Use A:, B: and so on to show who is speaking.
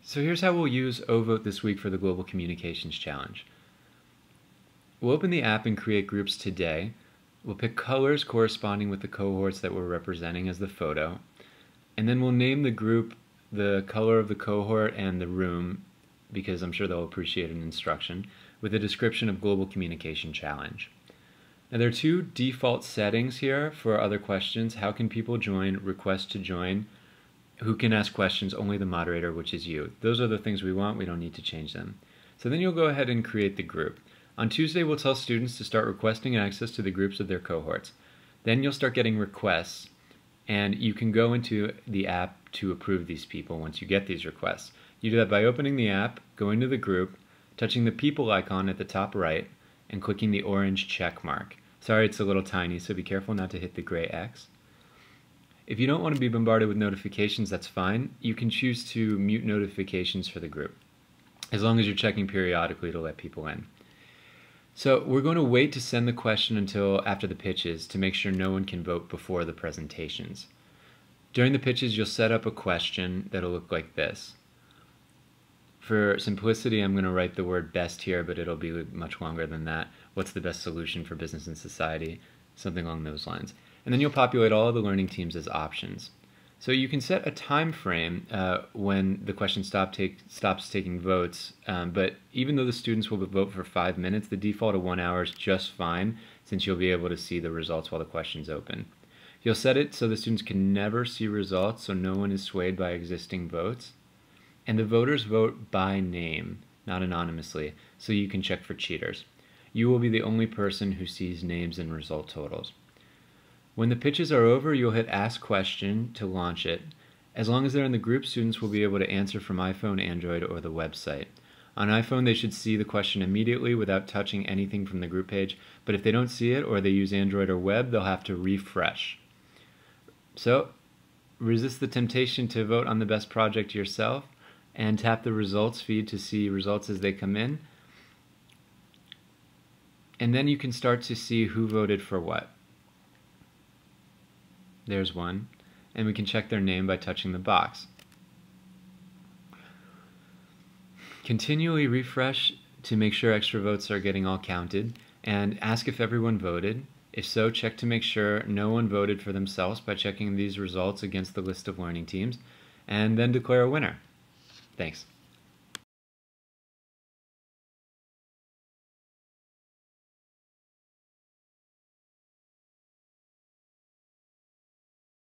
A: So here's how we'll use oVote this week for the Global Communications Challenge. We'll open the app and create groups today. We'll pick colors corresponding with the cohorts that we're representing as the photo. And then we'll name the group the color of the cohort and the room, because I'm sure they'll appreciate an instruction, with a description of Global Communication Challenge. Now there are two default settings here for other questions. How can people join, request to join, who can ask questions, only the moderator, which is you. Those are the things we want, we don't need to change them. So then you'll go ahead and create the group. On Tuesday we'll tell students to start requesting access to the groups of their cohorts. Then you'll start getting requests, and you can go into the app to approve these people once you get these requests. You do that by opening the app, going to the group, touching the people icon at the top right, and clicking the orange check mark. Sorry, it's a little tiny, so be careful not to hit the gray X. If you don't want to be bombarded with notifications, that's fine. You can choose to mute notifications for the group, as long as you're checking periodically to let people in. So we're going to wait to send the question until after the pitches to make sure no one can vote before the presentations. During the pitches, you'll set up a question that'll look like this. For simplicity, I'm going to write the word best here, but it'll be much longer than that. What's the best solution for business and society? Something along those lines. And then you'll populate all of the learning teams as options. So you can set a time frame when the question stops taking votes, but even though the students will vote for 5 minutes, the default of 1 hour is just fine, since you'll be able to see the results while the question's open. You'll set it so the students can never see results, so no one is swayed by existing votes. And the voters vote by name, not anonymously, so you can check for cheaters. You will be the only person who sees names and result totals. When the pitches are over, you'll hit Ask Question to launch it. As long as they're in the group, students will be able to answer from iPhone, Android, or the website. On iPhone, they should see the question immediately without touching anything from the group page, but if they don't see it or they use Android or web, they'll have to refresh. So, resist the temptation to vote on the best project yourself and tap the results feed to see results as they come in. And then you can start to see who voted for what. There's one, and we can check their name by touching the box. Continually refresh to make sure extra votes are getting all counted, and ask if everyone voted. If so, check to make sure no one voted for themselves by checking these results against the list of learning teams, and then declare a winner. Thanks.